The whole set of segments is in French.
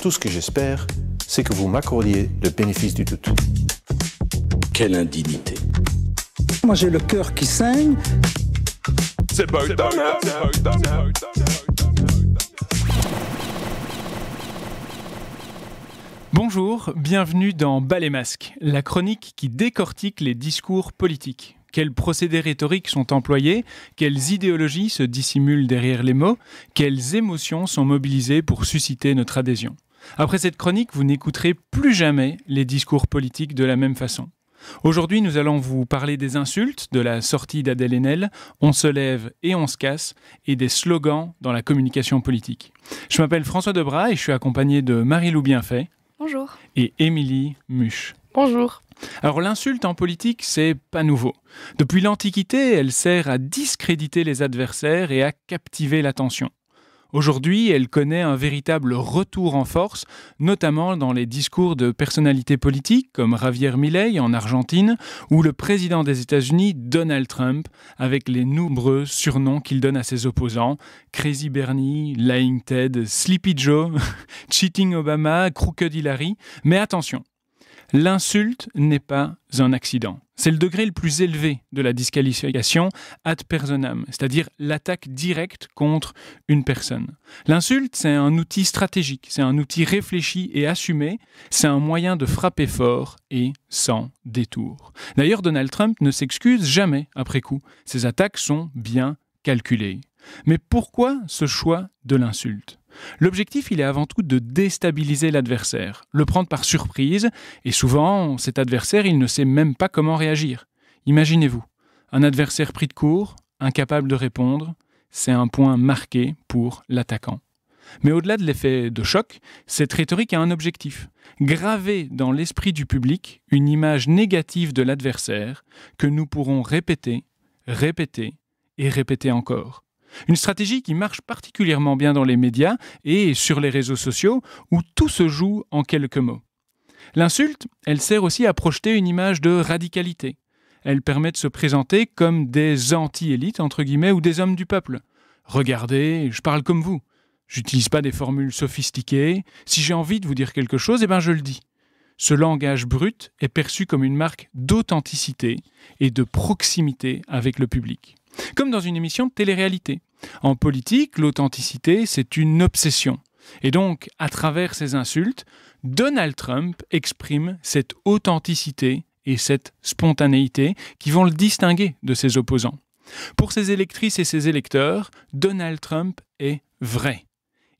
tout ce que j'espère, c'est que vous m'accordiez le bénéfice du doute. Quelle indignité. Moi j'ai le cœur qui saigne. C'est Bogdanov. Bonjour, bienvenue dans Bas les masques, la chronique qui décortique les discours politiques. Quels procédés rhétoriques sont employés, quelles idéologies se dissimulent derrière les mots, quelles émotions sont mobilisées pour susciter notre adhésion. Après cette chronique, vous n'écouterez plus jamais les discours politiques de la même façon. Aujourd'hui, nous allons vous parler des insultes, de la sortie d'Adèle Haenel, on se lève et on se casse, et des slogans dans la communication politique. Je m'appelle François Debras et je suis accompagné de Marie-Lou Bienfait. Bonjour. Et Émilie Muche. Bonjour. Alors l'insulte en politique, c'est pas nouveau. Depuis l'Antiquité, elle sert à discréditer les adversaires et à captiver l'attention. Aujourd'hui, elle connaît un véritable retour en force, notamment dans les discours de personnalités politiques comme Javier Milei en Argentine ou le président des États-Unis Donald Trump, avec les nombreux surnoms qu'il donne à ses opposants, Crazy Bernie, Lying Ted, Sleepy Joe, Cheating Obama, Crooked Hillary. Mais attention, l'insulte n'est pas un accident. C'est le degré le plus élevé de la disqualification ad personam, c'est-à-dire l'attaque directe contre une personne. L'insulte, c'est un outil stratégique, c'est un outil réfléchi et assumé, c'est un moyen de frapper fort et sans détour. D'ailleurs, Donald Trump ne s'excuse jamais après coup. Ses attaques sont bien calculées. Mais pourquoi ce choix de l'insulte ? L'objectif, il est avant tout de déstabiliser l'adversaire, le prendre par surprise, et souvent, cet adversaire, il ne sait même pas comment réagir. Imaginez-vous, un adversaire pris de court, incapable de répondre, c'est un point marqué pour l'attaquant. Mais au-delà de l'effet de choc, cette rhétorique a un objectif, graver dans l'esprit du public une image négative de l'adversaire que nous pourrons répéter, répéter et répéter encore. Une stratégie qui marche particulièrement bien dans les médias et sur les réseaux sociaux où tout se joue en quelques mots. L'insulte, elle sert aussi à projeter une image de radicalité. Elle permet de se présenter comme des anti-élites, entre guillemets, ou des hommes du peuple. Regardez, je parle comme vous. J'utilise pas des formules sophistiquées. Si j'ai envie de vous dire quelque chose, je le dis. Ce langage brut est perçu comme une marque d'authenticité et de proximité avec le public. Comme dans une émission de télé-réalité. En politique, l'authenticité, c'est une obsession. Et donc, à travers ces insultes, Donald Trump exprime cette authenticité et cette spontanéité qui vont le distinguer de ses opposants. Pour ses électrices et ses électeurs, Donald Trump est vrai.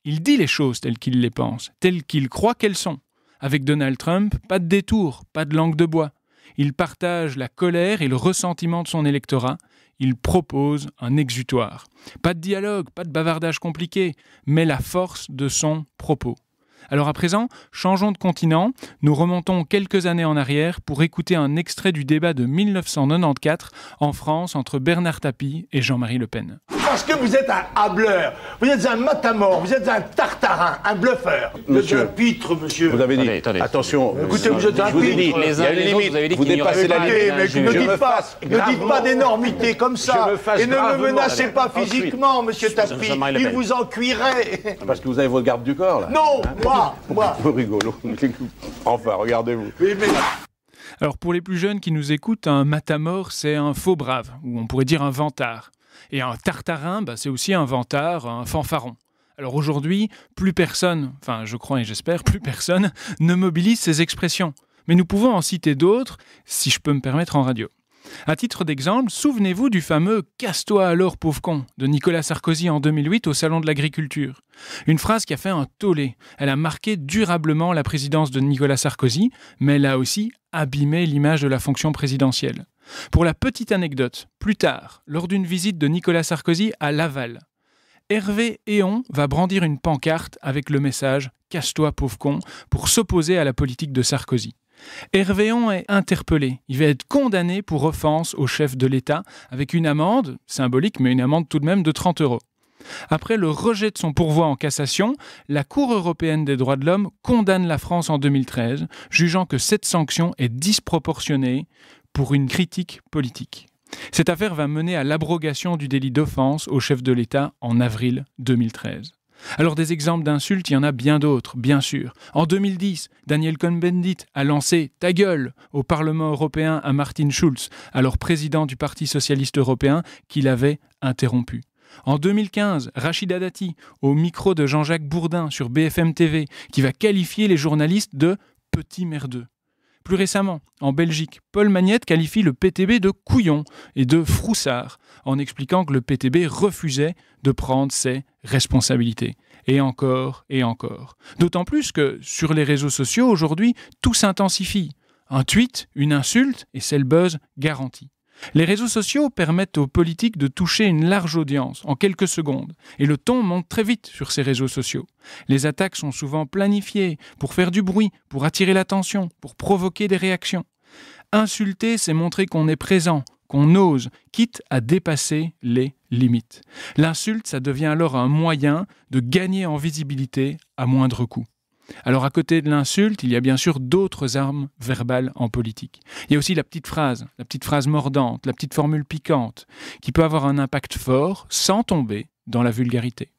Il dit les choses telles qu'il les pense, telles qu'il croit qu'elles sont. Avec Donald Trump, pas de détour, pas de langue de bois. Il partage la colère et le ressentiment de son électorat. Il propose un exutoire. Pas de dialogue, pas de bavardage compliqué, mais la force de son propos. Alors à présent, changeons de continent. Nous remontons quelques années en arrière pour écouter un extrait du débat de 1994 en France entre Bernard Tapie et Jean-Marie Le Pen. Parce que vous êtes un hableur, vous êtes un matamor, vous êtes un tartarin, un bluffeur. Monsieur, vous êtes un pitre, monsieur. Vous avez dit, Attendez. Attention, Écoutez, vous êtes un je vous ai dit, pitre. il y a une limite, vous dépassez la limite. Ne dites pas d'énormité comme ça, et ne me menacez pas physiquement, monsieur Tapie, il vous en cuirait. Parce que vous avez vos gardes du corps, là. Non, moi. Vous rigolo. Enfin, regardez-vous. Oui, mais... Alors pour les plus jeunes qui nous écoutent, un matamor, c'est un faux brave, ou on pourrait dire un vantard. Et un tartarin, c'est aussi un vantard, un fanfaron. Alors aujourd'hui, plus personne, enfin je crois et j'espère, plus personne ne mobilise ces expressions. Mais nous pouvons en citer d'autres, si je peux me permettre en radio. À titre d'exemple, souvenez-vous du fameux « Casse-toi alors, pauvre con » de Nicolas Sarkozy en 2008 au Salon de l'Agriculture. Une phrase qui a fait un tollé. Elle a marqué durablement la présidence de Nicolas Sarkozy, mais elle a aussi abîmé l'image de la fonction présidentielle. Pour la petite anecdote, plus tard, lors d'une visite de Nicolas Sarkozy à Laval, Hervé Héon va brandir une pancarte avec le message « Casse-toi, pauvre con » pour s'opposer à la politique de Sarkozy. Hervé Héon est interpellé. Il va être condamné pour offense au chef de l'État avec une amende, symbolique, mais une amende tout de même de 30 €. Après le rejet de son pourvoi en cassation, la Cour européenne des droits de l'homme condamne la France en 2013, jugeant que cette sanction est disproportionnée pour une critique politique. Cette affaire va mener à l'abrogation du délit d'offense au chef de l'État en avril 2013. Alors des exemples d'insultes, il y en a bien d'autres, bien sûr. En 2010, Daniel Cohn-Bendit a lancé « Ta gueule » au Parlement européen à Martin Schulz, alors président du Parti socialiste européen, qui l'avait interrompu. En 2015, Rachida Dati, au micro de Jean-Jacques Bourdin sur BFM TV, qui va qualifier les journalistes de « petits merdeux ». Plus récemment, en Belgique, Paul Magnette qualifie le PTB de couillon et de froussard, en expliquant que le PTB refusait de prendre ses responsabilités. Et encore, et encore. D'autant plus que, sur les réseaux sociaux, aujourd'hui, tout s'intensifie. Un tweet, une insulte, et c'est le buzz garanti. Les réseaux sociaux permettent aux politiques de toucher une large audience en quelques secondes, et le ton monte très vite sur ces réseaux sociaux. Les attaques sont souvent planifiées pour faire du bruit, pour attirer l'attention, pour provoquer des réactions. Insulter, c'est montrer qu'on est présent, qu'on ose, quitte à dépasser les limites. L'insulte, ça devient alors un moyen de gagner en visibilité à moindre coût. Alors à côté de l'insulte, il y a bien sûr d'autres armes verbales en politique. Il y a aussi la petite phrase mordante, la petite formule piquante, qui peut avoir un impact fort sans tomber dans la vulgarité.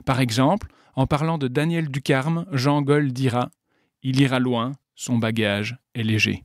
Par exemple, en parlant de Daniel Ducarme, Jean Gol dira « Il ira loin, son bagage est léger ».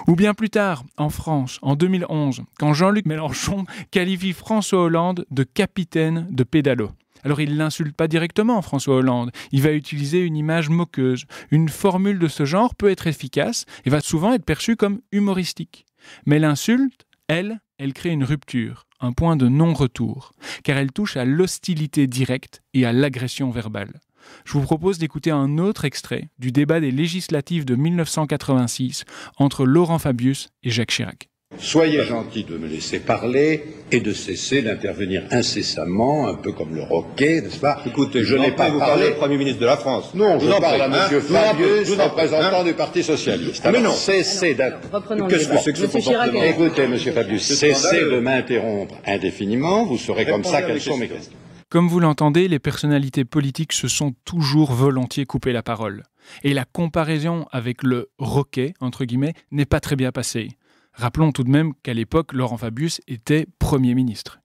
Ou bien plus tard, en France, en 2011, quand Jean-Luc Mélenchon qualifie François Hollande de capitaine de pédalo. Alors il ne l'insulte pas directement, François Hollande. Il va utiliser une image moqueuse. Une formule de ce genre peut être efficace et va souvent être perçue comme humoristique. Mais l'insulte, elle crée une rupture, un point de non-retour, car elle touche à l'hostilité directe et à l'agression verbale. Je vous propose d'écouter un autre extrait du débat des législatives de 1986 entre Laurent Fabius et Jacques Chirac. Soyez gentil de me laisser parler et de cesser d'intervenir incessamment, un peu comme le Roquet, n'est-ce pas? Écoutez, je n'ai pas parlé au Premier ministre de la France. Non, je parle à M. Fabius, représentant du Parti Socialiste. Mais non. Cessez Qu'est-ce que c'est que ce comportement? Écoutez, M. Fabius, cessez de m'interrompre indéfiniment, vous saurez comme ça quelles sont mes questions. Comme vous l'entendez, les personnalités politiques se sont toujours volontiers coupé la parole. Et la comparaison avec le « Roquet » entre guillemets, n'est pas très bien passée. Rappelons tout de même qu'à l'époque, Laurent Fabius était Premier ministre.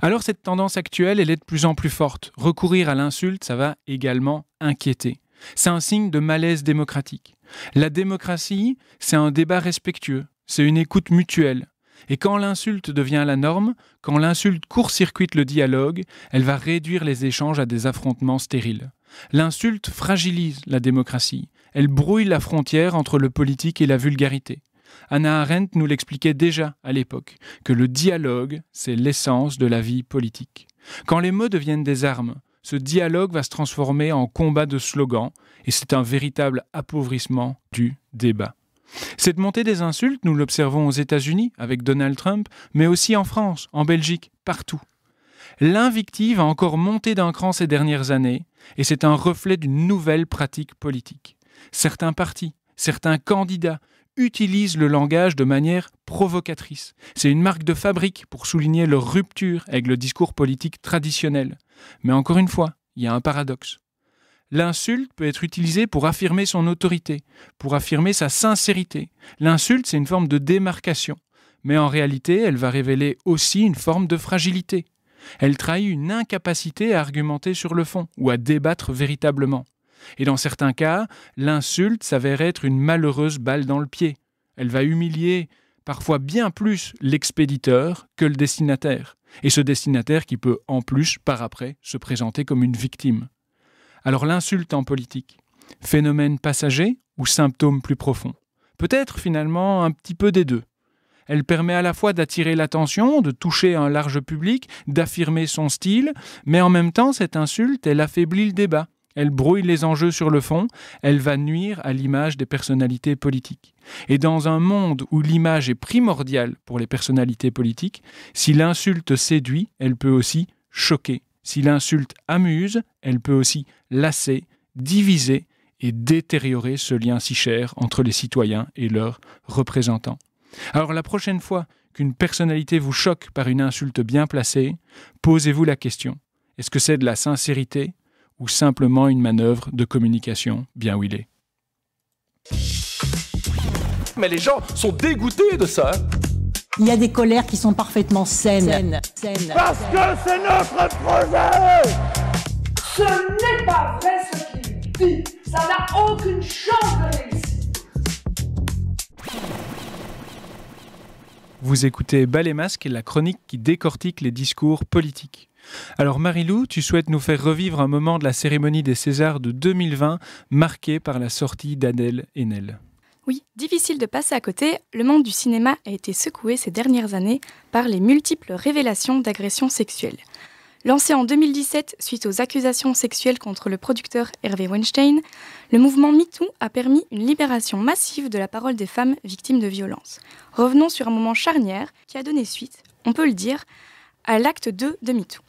Alors cette tendance actuelle, elle est de plus en plus forte. Recourir à l'insulte, ça va également inquiéter. C'est un signe de malaise démocratique. La démocratie, c'est un débat respectueux, c'est une écoute mutuelle. Et quand l'insulte devient la norme, quand l'insulte court-circuite le dialogue, elle va réduire les échanges à des affrontements stériles. L'insulte fragilise la démocratie. Elle brouille la frontière entre le politique et la vulgarité. Hannah Arendt nous l'expliquait déjà à l'époque, que le dialogue, c'est l'essence de la vie politique. Quand les mots deviennent des armes, ce dialogue va se transformer en combat de slogans, et c'est un véritable appauvrissement du débat. Cette montée des insultes, nous l'observons aux États-Unis avec Donald Trump, mais aussi en France, en Belgique, partout. L'invective a encore monté d'un cran ces dernières années, et c'est un reflet d'une nouvelle pratique politique. Certains partis, certains candidats utilisent le langage de manière provocatrice. C'est une marque de fabrique pour souligner leur rupture avec le discours politique traditionnel. Mais encore une fois, il y a un paradoxe. L'insulte peut être utilisée pour affirmer son autorité, pour affirmer sa sincérité. L'insulte, c'est une forme de démarcation. Mais en réalité, elle va révéler aussi une forme de fragilité. Elle trahit une incapacité à argumenter sur le fond ou à débattre véritablement. Et dans certains cas, l'insulte s'avère être une malheureuse balle dans le pied. Elle va humilier parfois bien plus l'expéditeur que le destinataire. Et ce destinataire qui peut en plus, par après, se présenter comme une victime. Alors l'insulte en politique, phénomène passager ou symptôme plus profond? Peut-être finalement un petit peu des deux. Elle permet à la fois d'attirer l'attention, de toucher un large public, d'affirmer son style, mais en même temps, cette insulte, elle affaiblit le débat. Elle brouille les enjeux sur le fond, elle va nuire à l'image des personnalités politiques. Et dans un monde où l'image est primordiale pour les personnalités politiques, si l'insulte séduit, elle peut aussi choquer. Si l'insulte amuse, elle peut aussi lasser, diviser et détériorer ce lien si cher entre les citoyens et leurs représentants. Alors la prochaine fois qu'une personnalité vous choque par une insulte bien placée, posez-vous la question, est-ce que c'est de la sincérité ou simplement une manœuvre de communication bien huilée? Mais les gens sont dégoûtés de ça. Il y a des colères qui sont parfaitement saines. Parce que c'est notre projet! Ce n'est pas vrai ce qu'il dit. Ça n'a aucune chance de réussir. Vous écoutez Bas les masques, la chronique qui décortique les discours politiques. Alors Marie-Lou, tu souhaites nous faire revivre un moment de la cérémonie des Césars de 2020 marqué par la sortie d'Adèle Haenel. Oui, difficile de passer à côté, le monde du cinéma a été secoué ces dernières années par les multiples révélations d'agressions sexuelles. Lancé en 2017 suite aux accusations sexuelles contre le producteur Hervé Weinstein, le mouvement MeToo a permis une libération massive de la parole des femmes victimes de violences. Revenons sur un moment charnière qui a donné suite, on peut le dire, à l'acte 2 de MeToo.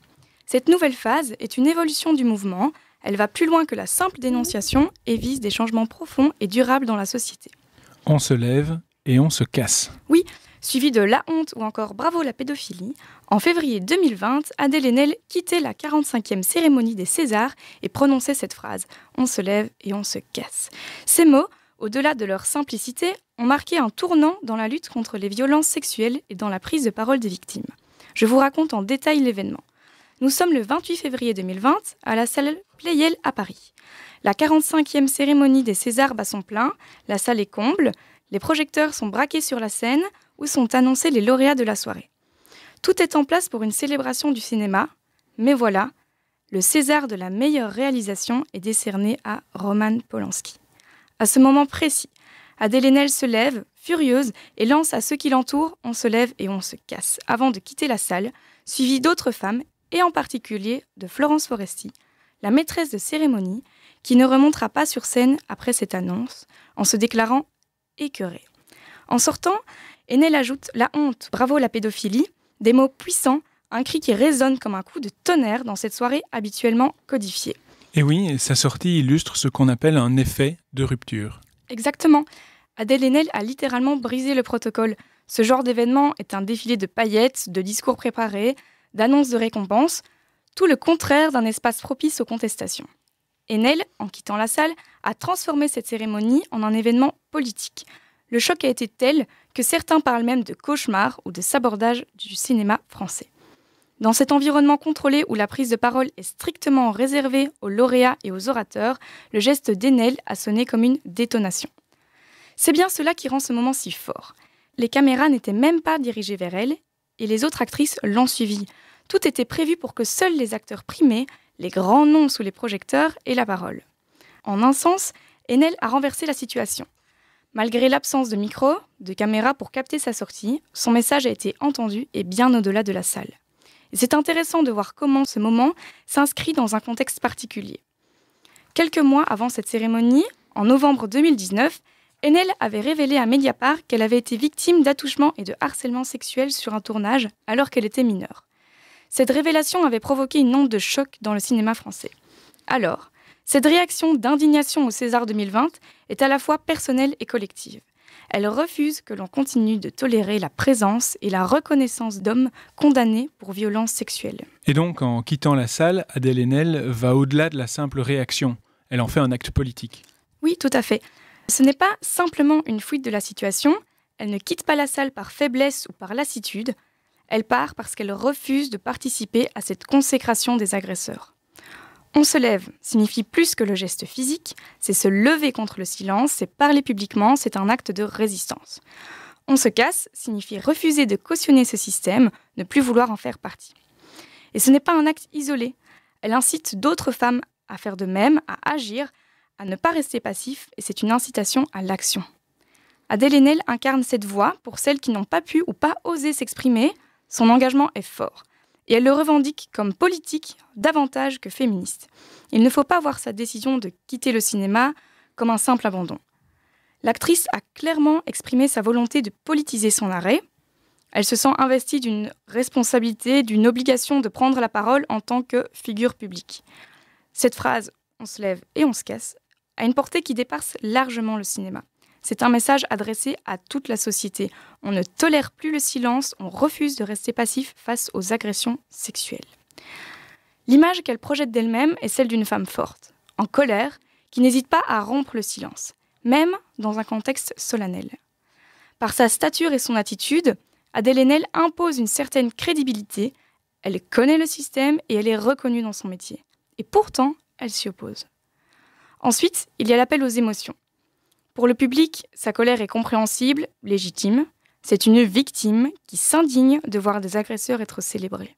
Cette nouvelle phase est une évolution du mouvement, elle va plus loin que la simple dénonciation et vise des changements profonds et durables dans la société. On se lève et on se casse. Oui, suivi de La honte ou encore Bravo la pédophilie, en février 2020, Adèle Haenel quittait la 45e cérémonie des Césars et prononçait cette phrase « On se lève et on se casse ». Ces mots, au-delà de leur simplicité, ont marqué un tournant dans la lutte contre les violences sexuelles et dans la prise de parole des victimes. Je vous raconte en détail l'événement. Nous sommes le 28 février 2020 à la salle Pleyel à Paris. La 45e cérémonie des Césars bat son plein, la salle est comble, les projecteurs sont braqués sur la scène où sont annoncés les lauréats de la soirée. Tout est en place pour une célébration du cinéma, mais voilà, le César de la meilleure réalisation est décerné à Roman Polanski. À ce moment précis, Adèle Haenel se lève, furieuse, et lance à ceux qui l'entourent « On se lève et on se casse » avant de quitter la salle, suivie d'autres femmes, et en particulier de Florence Foresti, la maîtresse de cérémonie, qui ne remontera pas sur scène après cette annonce, en se déclarant écœurée. En sortant, Haenel ajoute « La honte, bravo la pédophilie », des mots puissants, un cri qui résonne comme un coup de tonnerre dans cette soirée habituellement codifiée. Et oui, sa sortie illustre ce qu'on appelle un effet de rupture. Exactement. Adèle Haenel a littéralement brisé le protocole. Ce genre d'événement est un défilé de paillettes, de discours préparés, d'annonces de récompenses, tout le contraire d'un espace propice aux contestations. Haenel, en quittant la salle, a transformé cette cérémonie en un événement politique. Le choc a été tel que certains parlent même de cauchemar ou de sabordage du cinéma français. Dans cet environnement contrôlé où la prise de parole est strictement réservée aux lauréats et aux orateurs, le geste d'Haenel a sonné comme une détonation. C'est bien cela qui rend ce moment si fort. Les caméras n'étaient même pas dirigées vers elle et les autres actrices l'ont suivie. Tout était prévu pour que seuls les acteurs primés, les grands noms sous les projecteurs, aient la parole. En un sens, Haenel a renversé la situation. Malgré l'absence de micro, de caméra pour capter sa sortie, son message a été entendu et bien au-delà de la salle. Et c'est intéressant de voir comment ce moment s'inscrit dans un contexte particulier. Quelques mois avant cette cérémonie, en novembre 2019, Haenel avait révélé à Mediapart qu'elle avait été victime d'attouchements et de harcèlement sexuel sur un tournage alors qu'elle était mineure. Cette révélation avait provoqué une onde de choc dans le cinéma français. Alors, cette réaction d'indignation au César 2020 est à la fois personnelle et collective. Elle refuse que l'on continue de tolérer la présence et la reconnaissance d'hommes condamnés pour violences sexuelles. Et donc, en quittant la salle, Adèle Haenel va au-delà de la simple réaction. Elle en fait un acte politique. Oui, tout à fait. Ce n'est pas simplement une fuite de la situation. Elle ne quitte pas la salle par faiblesse ou par lassitude. Elle part parce qu'elle refuse de participer à cette consécration des agresseurs. On se lève signifie plus que le geste physique, c'est se lever contre le silence, c'est parler publiquement, c'est un acte de résistance. On se casse signifie refuser de cautionner ce système, ne plus vouloir en faire partie. Et ce n'est pas un acte isolé. Elle incite d'autres femmes à faire de même, à agir, à ne pas rester passif, et c'est une incitation à l'action. Adèle Haenel incarne cette voix pour celles qui n'ont pas pu ou pas osé s'exprimer. Son engagement est fort. Et elle le revendique comme politique davantage que féministe. Il ne faut pas voir sa décision de quitter le cinéma comme un simple abandon. L'actrice a clairement exprimé sa volonté de politiser son arrêt. Elle se sent investie d'une responsabilité, d'une obligation de prendre la parole en tant que figure publique. Cette phrase « on se lève et on se casse » a une portée qui dépasse largement le cinéma. C'est un message adressé à toute la société. On ne tolère plus le silence, on refuse de rester passif face aux agressions sexuelles. L'image qu'elle projette d'elle-même est celle d'une femme forte, en colère, qui n'hésite pas à rompre le silence, même dans un contexte solennel. Par sa stature et son attitude, Adèle Haenel impose une certaine crédibilité, elle connaît le système et elle est reconnue dans son métier. et pourtant, elle s'y oppose. Ensuite, il y a l'appel aux émotions. Pour le public, sa colère est compréhensible, légitime. C'est une victime qui s'indigne de voir des agresseurs être célébrés.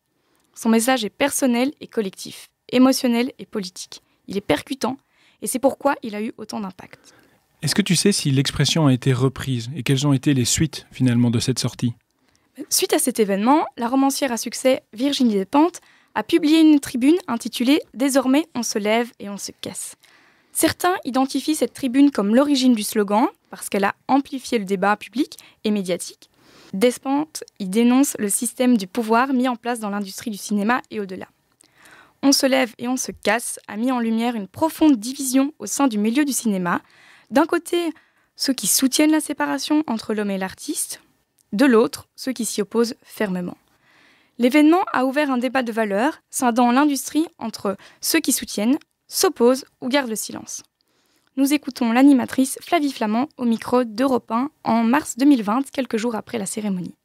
Son message est personnel et collectif, émotionnel et politique. Il est percutant et c'est pourquoi il a eu autant d'impact. Est-ce que tu sais si l'expression a été reprise et quelles ont été les suites finalement de cette sortie ? Suite à cet événement, la romancière à succès Virginie Despentes a publié une tribune intitulée « Désormais, on se lève et on se casse ». Certains identifient cette tribune comme l'origine du slogan, parce qu'elle a amplifié le débat public et médiatique. Despentes y dénonce le système du pouvoir mis en place dans l'industrie du cinéma et au-delà. On se lève et on se casse a mis en lumière une profonde division au sein du milieu du cinéma. D'un côté, ceux qui soutiennent la séparation entre l'homme et l'artiste, de l'autre, ceux qui s'y opposent fermement. L'événement a ouvert un débat de valeurs, scindant l'industrie entre ceux qui soutiennent, s'opposent ou gardent le silence. Nous écoutons l'animatrice Flavie Flamand au micro d'Europe 1 en mars 2020, quelques jours après la cérémonie.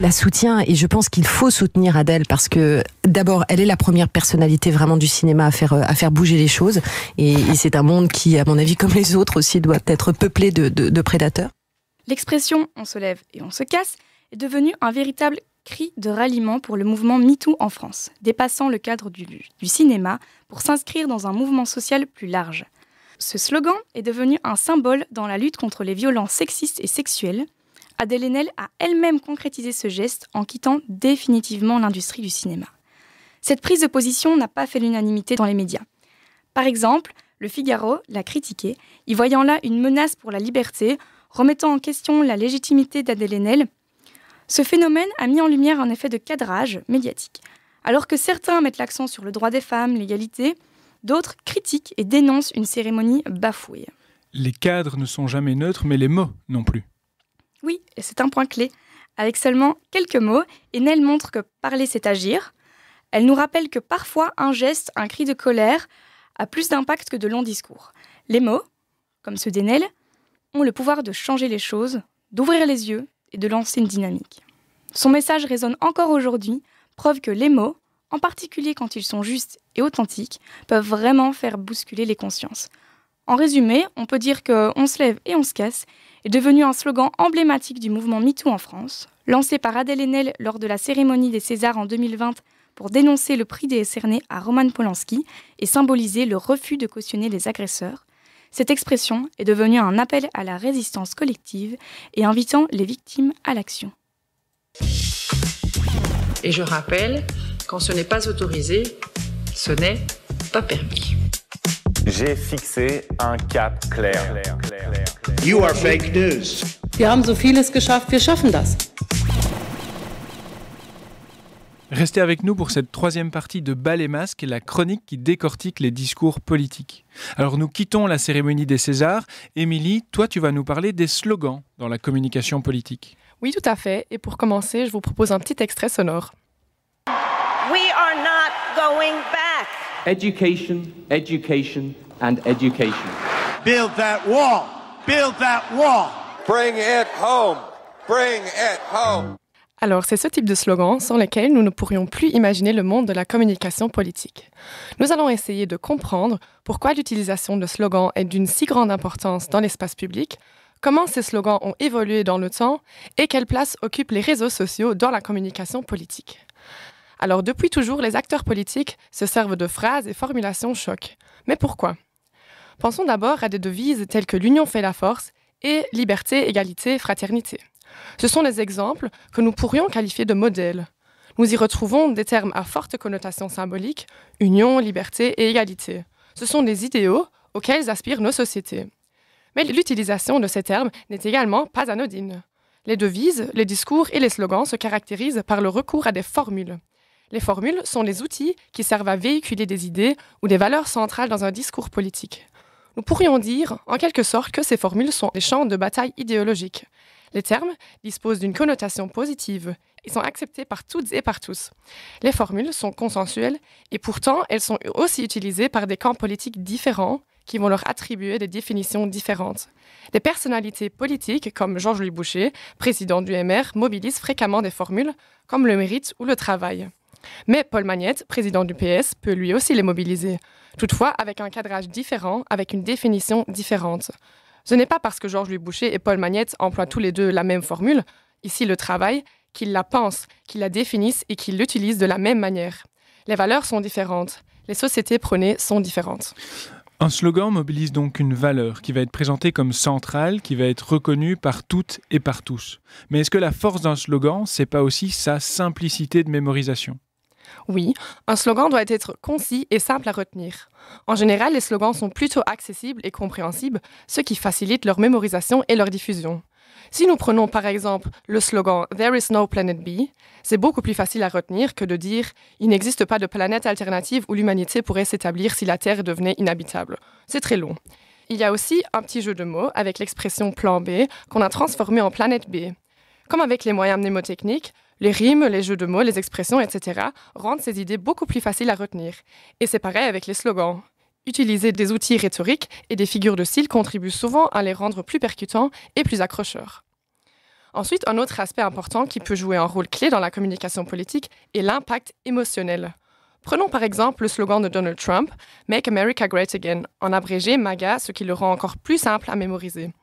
La soutient et je pense qu'il faut soutenir Adèle parce que d'abord elle est la première personnalité vraiment du cinéma à faire bouger les choses et c'est un monde qui, à mon avis comme les autres aussi, doit être peuplé de prédateurs. L'expression « on se lève et on se casse » est devenue un véritable cri de ralliement pour le mouvement MeToo en France, dépassant le cadre du cinéma pour s'inscrire dans un mouvement social plus large. Ce slogan est devenu un symbole dans la lutte contre les violences sexistes et sexuelles. Adèle Haenel a elle-même concrétisé ce geste en quittant définitivement l'industrie du cinéma. Cette prise de position n'a pas fait l'unanimité dans les médias. Par exemple, Le Figaro l'a critiquée, y voyant là une menace pour la liberté, remettant en question la légitimité d'Adèle Haenel. Ce phénomène a mis en lumière un effet de cadrage médiatique. Alors que certains mettent l'accent sur le droit des femmes, l'égalité, d'autres critiquent et dénoncent une cérémonie bafouée. Les cadres ne sont jamais neutres, mais les mots non plus. Oui, et c'est un point clé. Avec seulement quelques mots, Haenel montre que parler, c'est agir. Elle nous rappelle que parfois, un geste, un cri de colère, a plus d'impact que de longs discours. Les mots, comme ceux d'Haenel, ont le pouvoir de changer les choses, d'ouvrir les yeux et de lancer une dynamique. Son message résonne encore aujourd'hui, preuve que les mots, en particulier quand ils sont justes et authentiques, peuvent vraiment faire bousculer les consciences. En résumé, on peut dire que « on se lève et on se casse » est devenu un slogan emblématique du mouvement MeToo en France, lancé par Adèle Haenel lors de la cérémonie des Césars en 2020 pour dénoncer le prix décerné à Roman Polanski et symboliser le refus de cautionner les agresseurs. Cette expression est devenue un appel à la résistance collective et invitant les victimes à l'action. Et je rappelle, quand ce n'est pas autorisé, ce n'est pas permis. J'ai fixé un cap clair. You are fake news. Wir haben so vieles geschafft, wir schaffen das. Restez avec nous pour cette troisième partie de Bal et Masque, la chronique qui décortique les discours politiques. Alors nous quittons la cérémonie des Césars. Émilie, toi tu vas nous parler des slogans dans la communication politique. Oui, tout à fait. Et pour commencer, je vous propose un petit extrait sonore. We are not going back. Education, education and education. Build that wall. Build that wall. Bring it home. Bring it home. Alors, c'est ce type de slogan sans lequel nous ne pourrions plus imaginer le monde de la communication politique. Nous allons essayer de comprendre pourquoi l'utilisation de slogans est d'une si grande importance dans l'espace public, comment ces slogans ont évolué dans le temps et quelle place occupent les réseaux sociaux dans la communication politique. Alors, depuis toujours, les acteurs politiques se servent de phrases et formulations choc. Mais pourquoi ? Pensons d'abord à des devises telles que « l'union fait la force » et « liberté, égalité, fraternité ». Ce sont des exemples que nous pourrions qualifier de modèles. Nous y retrouvons des termes à forte connotation symbolique, union, liberté et égalité. Ce sont des idéaux auxquels aspirent nos sociétés. Mais l'utilisation de ces termes n'est également pas anodine. Les devises, les discours et les slogans se caractérisent par le recours à des formules. Les formules sont les outils qui servent à véhiculer des idées ou des valeurs centrales dans un discours politique. Nous pourrions dire, en quelque sorte, que ces formules sont des champs de bataille idéologiques. Les termes disposent d'une connotation positive et sont acceptés par toutes et par tous. Les formules sont consensuelles et pourtant elles sont aussi utilisées par des camps politiques différents qui vont leur attribuer des définitions différentes. Des personnalités politiques comme Georges-Louis Boucher, président du MR, mobilisent fréquemment des formules comme le mérite ou le travail. Mais Paul Magnette, président du PS, peut lui aussi les mobiliser. Toutefois, avec un cadrage différent, avec une définition différente. Ce n'est pas parce que Georges Louis Boucher et Paul Magnette emploient tous les deux la même formule, ici le travail, qu'ils la pensent, qu'ils la définissent et qu'ils l'utilisent de la même manière. Les valeurs sont différentes. Les sociétés prônées sont différentes. Un slogan mobilise donc une valeur qui va être présentée comme centrale, qui va être reconnue par toutes et par tous. Mais est-ce que la force d'un slogan, c'est pas aussi sa simplicité de mémorisation ? Oui, un slogan doit être concis et simple à retenir. En général, les slogans sont plutôt accessibles et compréhensibles, ce qui facilite leur mémorisation et leur diffusion. Si nous prenons par exemple le slogan « There is no planet B », c'est beaucoup plus facile à retenir que de dire « Il n'existe pas de planète alternative où l'humanité pourrait s'établir si la Terre devenait inhabitable ». C'est très long. Il y a aussi un petit jeu de mots avec l'expression « plan B » qu'on a transformé en « planète B ». Comme avec les moyens mnémotechniques, les rimes, les jeux de mots, les expressions, etc. rendent ces idées beaucoup plus faciles à retenir. Et c'est pareil avec les slogans. Utiliser des outils rhétoriques et des figures de style contribue souvent à les rendre plus percutants et plus accrocheurs. Ensuite, un autre aspect important qui peut jouer un rôle clé dans la communication politique est l'impact émotionnel. Prenons par exemple le slogan de Donald Trump, « Make America Great Again », en abrégé MAGA, ce qui le rend encore plus simple à mémoriser.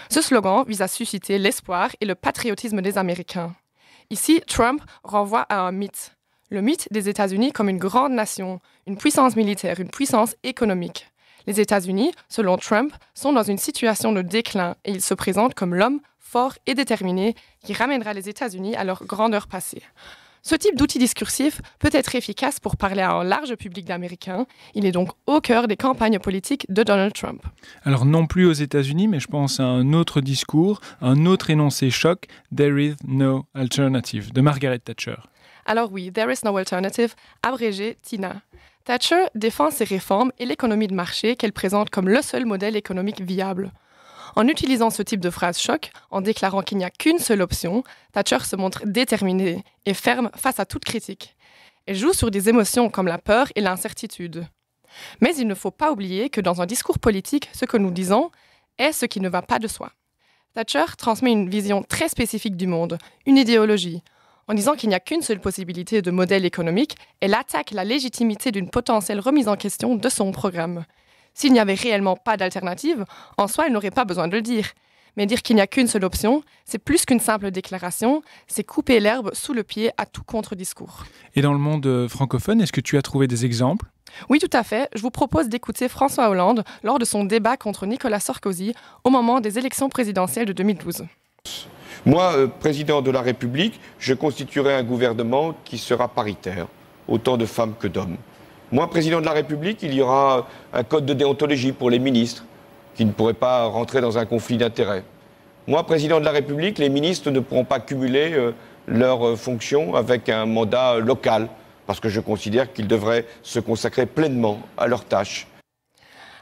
Ce slogan vise à susciter l'espoir et le patriotisme des Américains. Ici, Trump renvoie à un mythe. Le mythe des États-Unis comme une grande nation, une puissance militaire, une puissance économique. Les États-Unis, selon Trump, sont dans une situation de déclin et ils se présentent comme l'homme fort et déterminé qui ramènera les États-Unis à leur grandeur passée. Ce type d'outil discursif peut être efficace pour parler à un large public d'Américains. Il est donc au cœur des campagnes politiques de Donald Trump. Alors non plus aux États-Unis, mais je pense à un autre discours, un autre énoncé choc, « There is no alternative » de Margaret Thatcher. Alors oui, « There is no alternative », abrégé TINA. Thatcher défend ses réformes et l'économie de marché qu'elle présente comme le seul modèle économique viable. En utilisant ce type de phrase choc, en déclarant qu'il n'y a qu'une seule option, Thatcher se montre déterminée et ferme face à toute critique. Elle joue sur des émotions comme la peur et l'incertitude. Mais il ne faut pas oublier que dans un discours politique, ce que nous disons est ce qui ne va pas de soi. Thatcher transmet une vision très spécifique du monde, une idéologie. En disant qu'il n'y a qu'une seule possibilité de modèle économique, elle attaque la légitimité d'une potentielle remise en question de son programme. S'il n'y avait réellement pas d'alternative, en soi, elle n'aurait pas besoin de le dire. Mais dire qu'il n'y a qu'une seule option, c'est plus qu'une simple déclaration, c'est couper l'herbe sous le pied à tout contre-discours. Et dans le monde francophone, est-ce que tu as trouvé des exemples ? Oui, tout à fait. Je vous propose d'écouter François Hollande lors de son débat contre Nicolas Sarkozy au moment des élections présidentielles de 2012. Moi, président de la République, je constituerai un gouvernement qui sera paritaire, autant de femmes que d'hommes. Moi, président de la République, il y aura un code de déontologie pour les ministres qui ne pourraient pas rentrer dans un conflit d'intérêts. Moi, président de la République, les ministres ne pourront pas cumuler leurs fonctions avec un mandat local parce que je considère qu'ils devraient se consacrer pleinement à leurs tâches.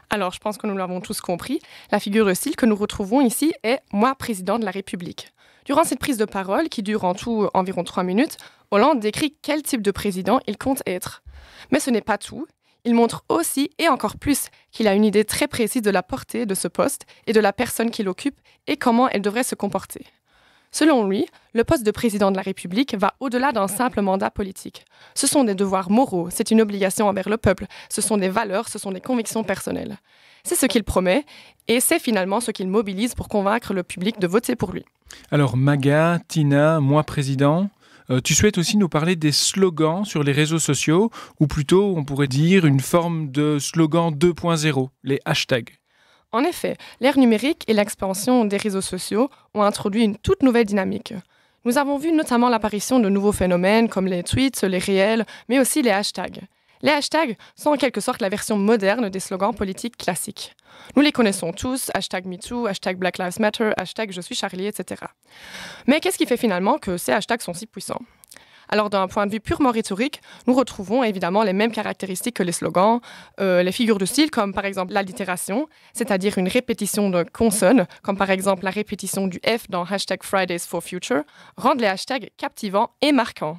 Alors, je pense que nous l'avons tous compris. La figure de style que nous retrouvons ici est « Moi, président de la République ». Durant cette prise de parole, qui dure en tout environ 3 minutes, Hollande décrit quel type de président il compte être. Mais ce n'est pas tout. Il montre aussi, et encore plus, qu'il a une idée très précise de la portée de ce poste et de la personne qui l'occupe et comment elle devrait se comporter. Selon lui, le poste de président de la République va au-delà d'un simple mandat politique. Ce sont des devoirs moraux, c'est une obligation envers le peuple, ce sont des valeurs, ce sont des convictions personnelles. C'est ce qu'il promet et c'est finalement ce qu'il mobilise pour convaincre le public de voter pour lui. Alors MAGA, Tina, moi président, tu souhaites aussi nous parler des slogans sur les réseaux sociaux, ou plutôt on pourrait dire une forme de slogan 2.0, les hashtags. En effet, l'ère numérique et l'expansion des réseaux sociaux ont introduit une toute nouvelle dynamique. Nous avons vu notamment l'apparition de nouveaux phénomènes comme les tweets, les réels, mais aussi les hashtags. Les hashtags sont en quelque sorte la version moderne des slogans politiques classiques. Nous les connaissons tous, hashtag MeToo, hashtag Black Lives Matter, hashtag Je suis Charlie, etc. Mais qu'est-ce qui fait finalement que ces hashtags sont si puissants ? Alors d'un point de vue purement rhétorique, nous retrouvons évidemment les mêmes caractéristiques que les slogans, les figures de style comme par exemple l'allitération, c'est-à-dire une répétition de consonnes, comme par exemple la répétition du F dans hashtag Fridays for Future, rendent les hashtags captivants et marquants.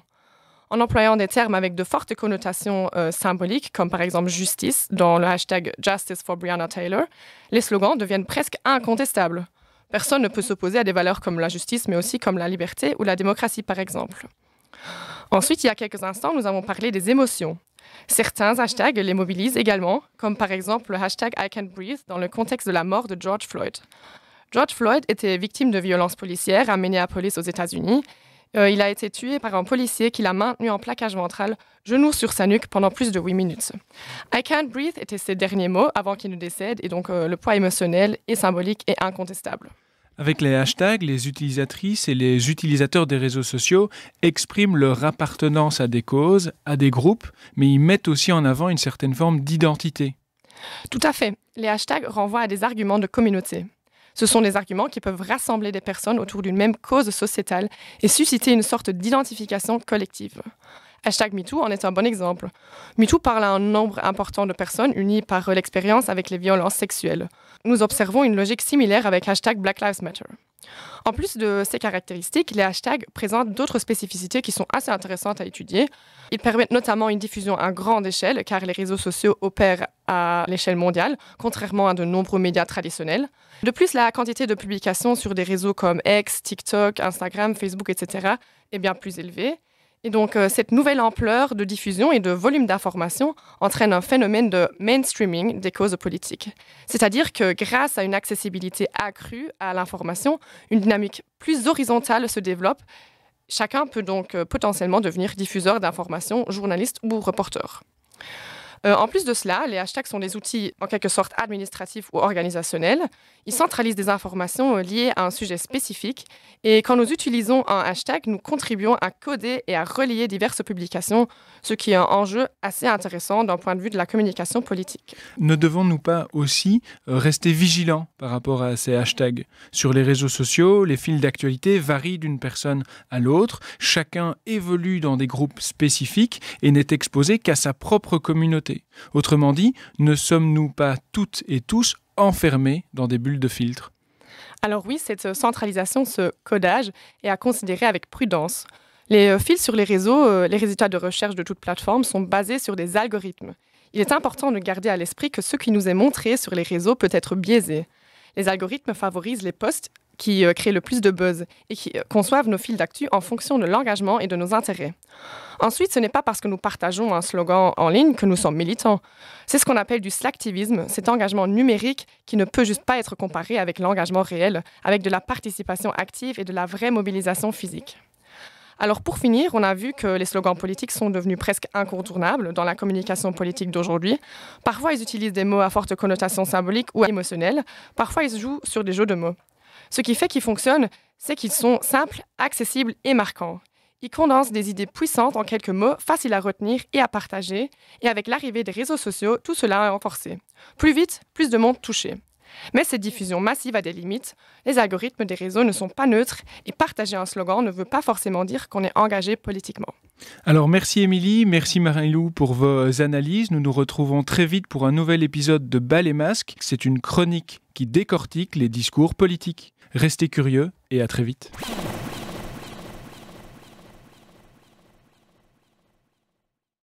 En employant des termes avec de fortes connotations symboliques, comme par exemple justice, dans le hashtag Justice for Breonna Taylor, les slogans deviennent presque incontestables. Personne ne peut s'opposer à des valeurs comme la justice, mais aussi comme la liberté ou la démocratie, par exemple. Ensuite, il y a quelques instants, nous avons parlé des émotions. Certains hashtags les mobilisent également, comme par exemple le hashtag I Can't Breathe dans le contexte de la mort de George Floyd. George Floyd était victime de violences policières à Minneapolis aux États-Unis. Il a été tué par un policier qui l'a maintenu en plaquage ventral, genou sur sa nuque pendant plus de 8 minutes. I can't breathe étaient ses derniers mots avant qu'il ne décède, et donc le poids émotionnel et symbolique est incontestable. Avec les hashtags, les utilisatrices et les utilisateurs des réseaux sociaux expriment leur appartenance à des causes, à des groupes, mais ils mettent aussi en avant une certaine forme d'identité. Tout à fait. Les hashtags renvoient à des arguments de communauté. Ce sont des arguments qui peuvent rassembler des personnes autour d'une même cause sociétale et susciter une sorte d'identification collective. Hashtag MeToo en est un bon exemple. MeToo parle à un nombre important de personnes unies par l'expérience avec les violences sexuelles. Nous observons une logique similaire avec hashtag Black Lives Matter. En plus de ces caractéristiques, les hashtags présentent d'autres spécificités qui sont assez intéressantes à étudier. Ils permettent notamment une diffusion à grande échelle, car les réseaux sociaux opèrent à l'échelle mondiale, contrairement à de nombreux médias traditionnels. De plus, la quantité de publications sur des réseaux comme X, TikTok, Instagram, Facebook, etc. est bien plus élevée. Et donc, cette nouvelle ampleur de diffusion et de volume d'information entraîne un phénomène de mainstreaming des causes politiques. C'est-à-dire que grâce à une accessibilité accrue à l'information, une dynamique plus horizontale se développe. Chacun peut donc potentiellement devenir diffuseur d'informations, journaliste ou reporter. En plus de cela, les hashtags sont des outils en quelque sorte administratifs ou organisationnels. Ils centralisent des informations liées à un sujet spécifique. Et quand nous utilisons un hashtag, nous contribuons à coder et à relier diverses publications, ce qui est un enjeu assez intéressant d'un point de vue de la communication politique. Ne devons-nous pas aussi rester vigilants par rapport à ces hashtags ? Sur les réseaux sociaux, les fils d'actualité varient d'une personne à l'autre. Chacun évolue dans des groupes spécifiques et n'est exposé qu'à sa propre communauté. Autrement dit, ne sommes-nous pas toutes et tous enfermés dans des bulles de filtre ? Alors oui, cette centralisation, ce codage, est à considérer avec prudence. Les fils sur les réseaux, les résultats de recherche de toute plateforme sont basés sur des algorithmes. Il est important de garder à l'esprit que ce qui nous est montré sur les réseaux peut être biaisé. Les algorithmes favorisent les posts qui créent le plus de buzz et qui conçoivent nos fils d'actu en fonction de l'engagement et de nos intérêts. Ensuite, ce n'est pas parce que nous partageons un slogan en ligne que nous sommes militants. C'est ce qu'on appelle du slacktivisme, cet engagement numérique qui ne peut juste pas être comparé avec l'engagement réel, avec de la participation active et de la vraie mobilisation physique. Alors pour finir, on a vu que les slogans politiques sont devenus presque incontournables dans la communication politique d'aujourd'hui. Parfois, ils utilisent des mots à forte connotation symbolique ou émotionnelle. Parfois, ils jouent sur des jeux de mots. Ce qui fait qu'ils fonctionnent, c'est qu'ils sont simples, accessibles et marquants. Ils condensent des idées puissantes en quelques mots, faciles à retenir et à partager. Et avec l'arrivée des réseaux sociaux, tout cela est renforcé. Plus vite, plus de monde touché. Mais cette diffusion massive a des limites. Les algorithmes des réseaux ne sont pas neutres et partager un slogan ne veut pas forcément dire qu'on est engagé politiquement. Alors merci Émilie, merci Marie-Lou pour vos analyses. Nous nous retrouvons très vite pour un nouvel épisode de Bas les masques. C'est une chronique qui décortique les discours politiques. Restez curieux et à très vite.